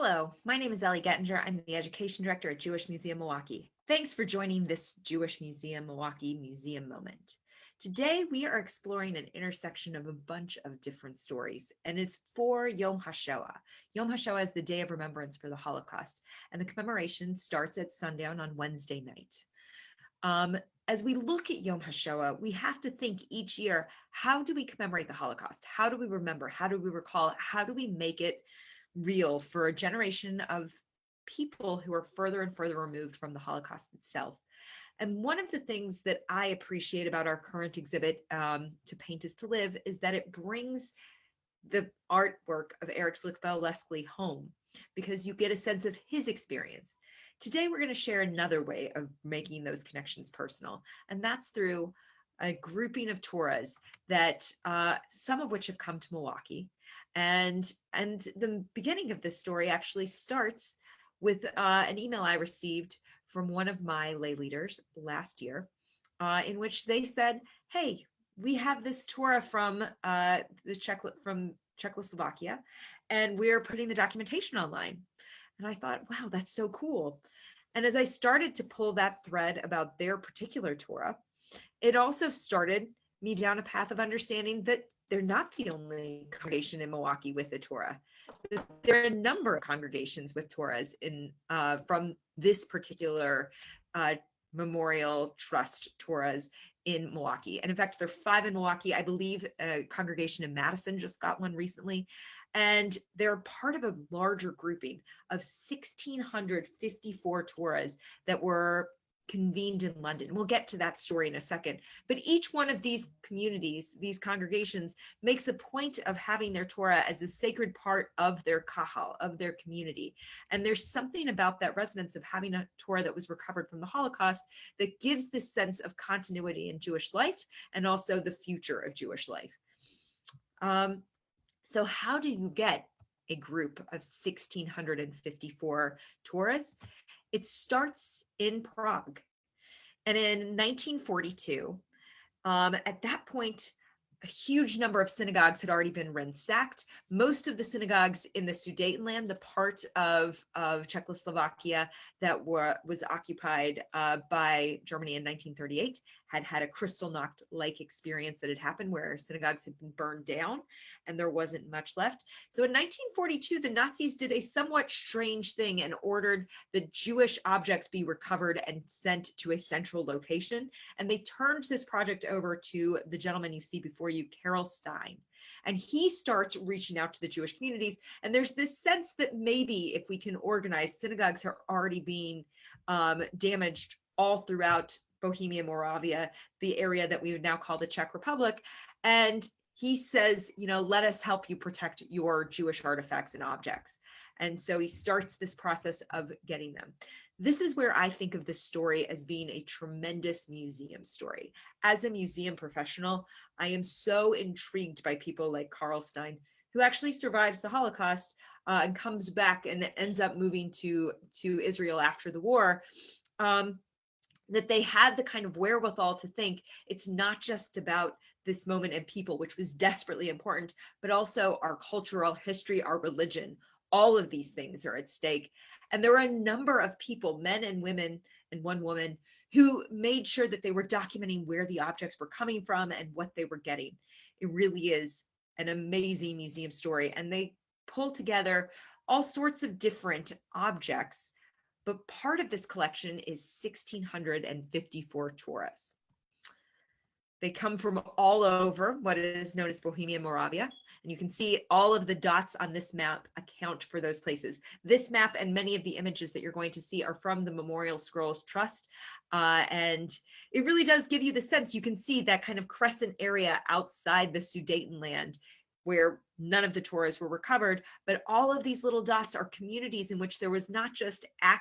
Hello, my name is Ellie Gettinger. I'm the Education Director at Jewish Museum Milwaukee. Thanks for joining this Jewish Museum Milwaukee Museum Moment. Today, we are exploring an intersection of a bunch of different stories, and it's for Yom HaShoah. Yom HaShoah is the day of remembrance for the Holocaust, and the commemoration starts at sundown on Wednesday night. As we look at Yom HaShoah, we have to think each year, how do we commemorate the Holocaust? How do we remember? How do we recall? How do we make it real for a generation of people who are further and further removed from the Holocaust itself? And one of the things that I appreciate about our current exhibit, To Paint is to Live, is that it brings the artwork of Eric Leslie home, because you get a sense of his experience. Today, we're going to share another way of making those connections personal, and that's through a grouping of Torahs that some of which have come to Milwaukee. And the beginning of this story actually starts with an email I received from one of my lay leaders last year, in which they said, "Hey, we have this Torah from Czechoslovakia, and we're putting the documentation online." And I thought, wow, that's so cool. And as I started to pull that thread about their particular Torah, it also started me down a path of understanding that they're not the only congregation in Milwaukee with a Torah. There are a number of congregations with Torahs from this particular Memorial Trust Torahs in Milwaukee. And in fact, there are 5 in Milwaukee. I believe a congregation in Madison just got one recently. And they're part of a larger grouping of 1,654 Torahs that were convened in London. We'll get to that story in a second. But each one of these communities, these congregations, makes a point of having their Torah as a sacred part of their kahal, of their community. And there's something about that resonance of having a Torah that was recovered from the Holocaust that gives this sense of continuity in Jewish life and also the future of Jewish life. So how do you get a group of 1,654 Torahs? It starts in Prague. And in 1942, at that point, a huge number of synagogues had already been ransacked. Most of the synagogues in the Sudetenland, the part of Czechoslovakia that was occupied by Germany in 1938, had a Kristallnacht-like experience that had happened where synagogues had been burned down and there wasn't much left. So in 1942, the Nazis did a somewhat strange thing and ordered the Jewish objects be recovered and sent to a central location. And they turned this project over to the gentleman you see before you, Carol Stein. And he starts reaching out to the Jewish communities. And there's this sense that maybe if we can organize, synagogues are already being damaged all throughout Bohemia and Moravia, the area that we would now call the Czech Republic. And he says, let us help you protect your Jewish artifacts and objects. And so he starts this process of getting them. This is where I think of this story as being a tremendous museum story. As a museum professional, I am so intrigued by people like Carl Stein, who actually survives the Holocaust and comes back and ends up moving to Israel after the war. That they had the kind of wherewithal to think it's not just about this moment and people, which was desperately important, but also our cultural history, our religion. All of these things are at stake. And there were a number of people, men and women, and one woman, who made sure that they were documenting where the objects were coming from and what they were getting. It really is an amazing museum story. And they pull together all sorts of different objects. But part of this collection is 1,654 Torahs. They come from all over what is known as Bohemia and Moravia. And you can see all of the dots on this map account for those places. This map and many of the images that you're going to see are from the Memorial Scrolls Trust. And it really does give you the sense, you can see that kind of crescent area outside the Sudetenland where none of the Torahs were recovered, but all of these little dots are communities in which there was not just a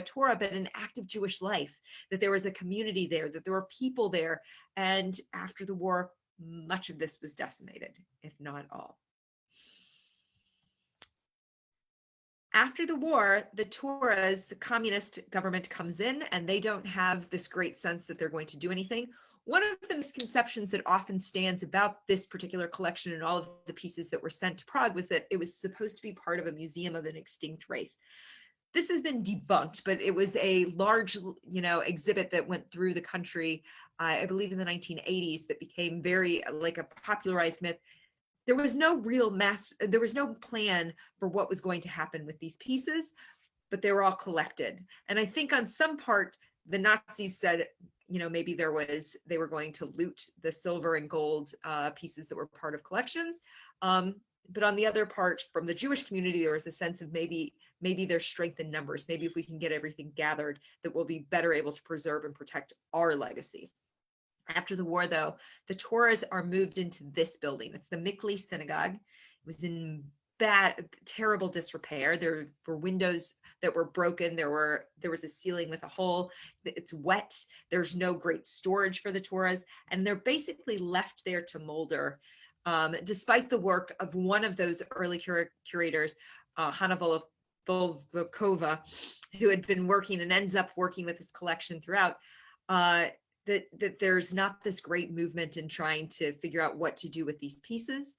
Torah, but an active Jewish life, that there was a community there, that there were people there. And after the war, much of this was decimated, if not all. After the war, the Torahs, the communist government comes in and they don't have this great sense that they're going to do anything. One of the misconceptions that often stands about this particular collection and all of the pieces that were sent to Prague was that it was supposed to be part of a museum of an extinct race. This has been debunked, but it was a large, exhibit that went through the country, I believe in the 1980s, that became very like a popularized myth. There was no there was no plan for what was going to happen with these pieces, but they were all collected. And I think on some part, the Nazis said, maybe they were going to loot the silver and gold pieces that were part of collections. But on the other part, from the Jewish community, there was a sense of maybe there's strength in numbers. Maybe if we can get everything gathered, that we'll be better able to preserve and protect our legacy. After the war, though, the Torahs are moved into this building. It's the Mikli Synagogue. It was in terrible disrepair. There were windows that were broken. There was a ceiling with a hole. It's wet. There's no great storage for the Torahs, and they're basically left there to molder. Despite the work of one of those early curators, Hannah Volkova, who had been working and ends up working with this collection throughout, that there's not this great movement in trying to figure out what to do with these pieces.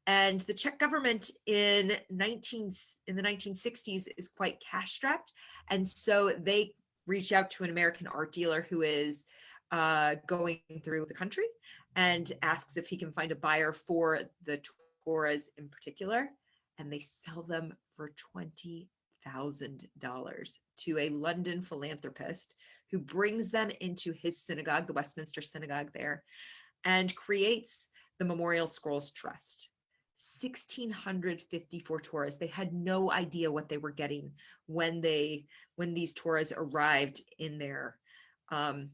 And the Czech government in the 1960s is quite cash strapped. And so they reach out to an American art dealer who is going through the country and asks if he can find a buyer for the Torahs in particular. And they sell them for $20,000 to a London philanthropist who brings them into his synagogue, the Westminster Synagogue there, and creates the Memorial Scrolls Trust. 1,654 Torahs. They had no idea what they were getting when these Torahs arrived in there. And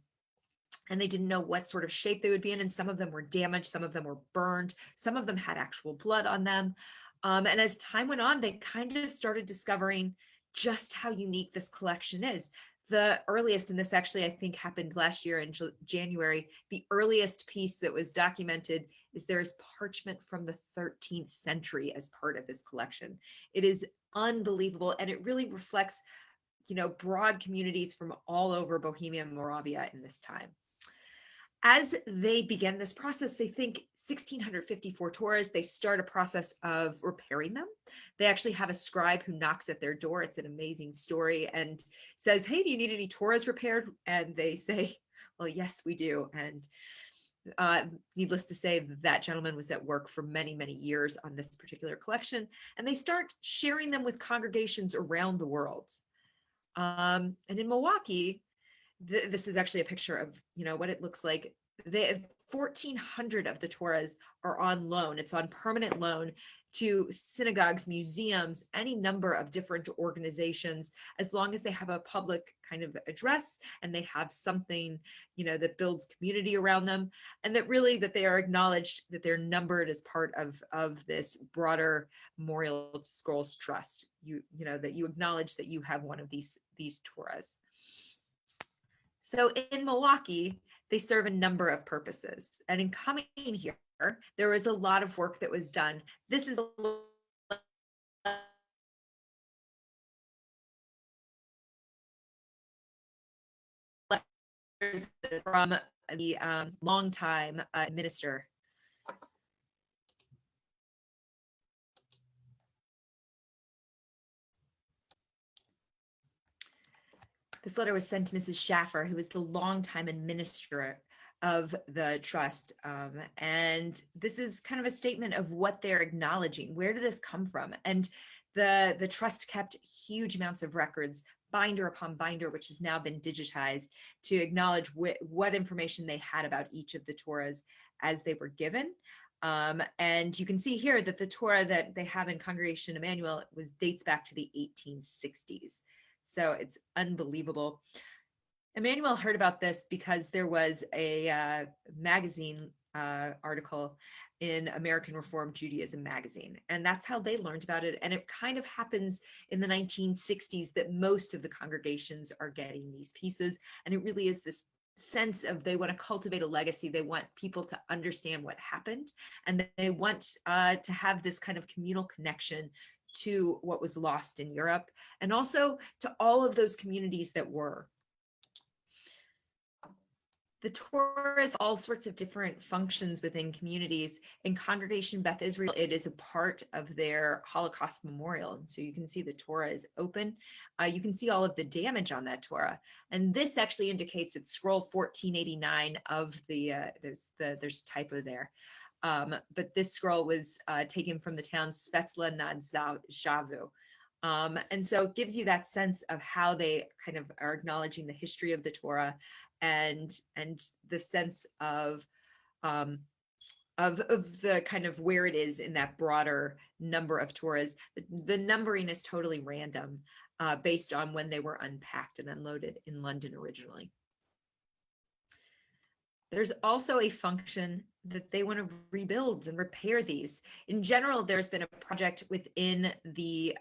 they didn't know what sort of shape they would be in. And some of them were damaged. Some of them were burned. Some of them had actual blood on them. And as time went on, they kind of started discovering just how unique this collection is. The earliest, and this actually I think happened last year in January, the earliest piece that was documented is there is parchment from the 13th century as part of this collection. It is unbelievable, and it really reflects, broad communities from all over Bohemia and Moravia in this time. As they begin this process, they think 1,654 Torahs, they start a process of repairing them. They actually have a scribe who knocks at their door. It's an amazing story, and says, "Hey, do you need any Torahs repaired?" And they say, "Well, yes, we do." And needless to say, that gentleman was at work for many, many years on this particular collection, and they start sharing them with congregations around the world. And in Milwaukee, this is actually a picture of, what it looks like. 1,400 of the Torahs are on loan. It's on permanent loan to synagogues, museums, any number of different organizations, as long as they have a public kind of address and they have something, that builds community around them, and that they are acknowledged, that they're numbered as part of this broader Memorial Scrolls Trust. That you acknowledge that you have one of these Torahs. So in Milwaukee, they serve a number of purposes. And in coming here, there was a lot of work that was done. This is from the longtime minister. This letter was sent to Mrs. Schaffer, who was the longtime administrator of the trust. And this is kind of a statement of what they're acknowledging. Where did this come from? And the trust kept huge amounts of records, binder upon binder, which has now been digitized, to acknowledge what information they had about each of the Torahs as they were given. And you can see here that the Torah that they have in Congregation Emanu-El dates back to the 1860s. So it's unbelievable. Emanu-El heard about this because there was a magazine article in American Reform Judaism magazine, and that's how they learned about it. And it kind of happens in the 1960s that most of the congregations are getting these pieces, and it really is this sense of they want to cultivate a legacy. They want people to understand what happened, and they want to have this kind of communal connection to what was lost in Europe, and also to all of those communities that were. The Torah is all sorts of different functions within communities. In Congregation Beth Israel, it is a part of their Holocaust memorial. So you can see the Torah is open. You can see all of the damage on that Torah. And this actually indicates it's scroll 1489 of the, there's typo there. But this scroll was taken from the town Svetlana nad Javu. And so it gives you that sense of how they kind of are acknowledging the history of the Torah and the sense of the kind of where it is in that broader number of Torahs. The numbering is totally random based on when they were unpacked and unloaded in London originally. There's also a function that they want to rebuild and repair these. In general, there's been a project within the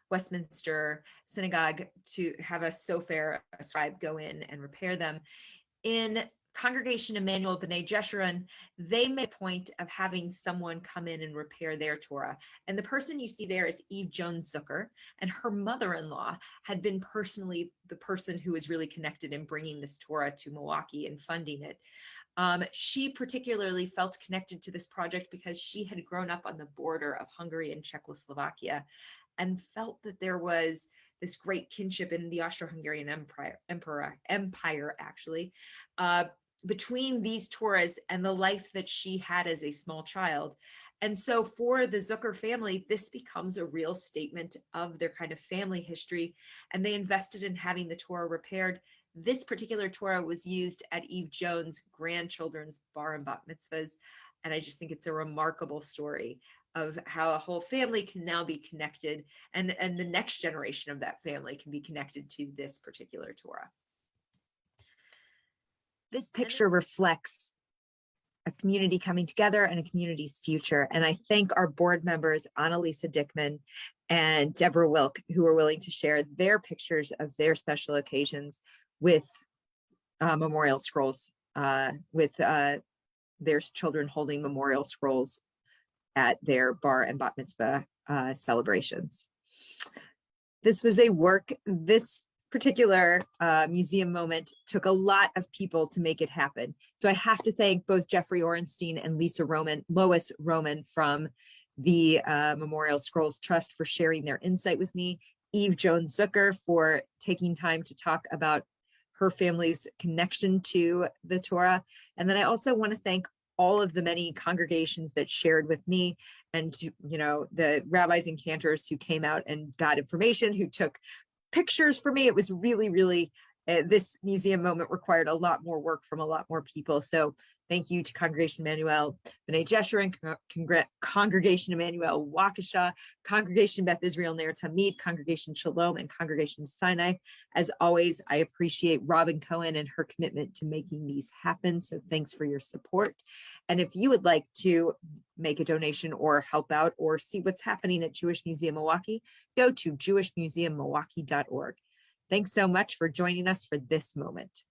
Westminster Synagogue to have a sofer, a scribe, go in and repair them. In Congregation Emanu-El B'nai Jeshurun, they made a point of having someone come in and repair their Torah. And the person you see there is Eve Jones Zucker, and her mother-in-law had been personally the person who was really connected in bringing this Torah to Milwaukee and funding it. She particularly felt connected to this project because she had grown up on the border of Hungary and Czechoslovakia and felt that there was this great kinship in the Austro-Hungarian Empire actually, between these Torahs and the life that she had as a small child. And so for the Zucker family, this becomes a real statement of their kind of family history, and they invested in having the Torah repaired. This particular Torah was used at Eve Jones' grandchildren's bar and bat mitzvahs, and I just think it's a remarkable story of how a whole family can now be connected, and the next generation of that family can be connected to this particular Torah. This picture reflects a community coming together and a community's future. And I thank our board members, Annalisa Dickman and Deborah Wilk, who are willing to share their pictures of their special occasions with memorial scrolls, with their children holding memorial scrolls at their bar and bat mitzvah celebrations. This was a work, this particular museum moment took a lot of people to make it happen. So I have to thank both Jeffrey Orenstein and Lois Roman from the Memorial Scrolls Trust for sharing their insight with me, Eve Jones Zucker for taking time to talk about her family's connection to the Torah. And then I also want to thank all of the many congregations that shared with me, and the rabbis and cantors who came out and got information, who took pictures for me. It was really, really, this museum moment required a lot more work from a lot more people. So thank you to Congregation Emanu-El B'nai Jeshurun, Congregation Emanu-El Waukesha, Congregation Beth Israel Ner Tamid, Congregation Shalom, and Congregation Sinai. As always, I appreciate Robin Cohen and her commitment to making these happen. So thanks for your support. And if you would like to make a donation or help out or see what's happening at Jewish Museum Milwaukee, go to jewishmuseummilwaukee.org. Thanks so much for joining us for this moment.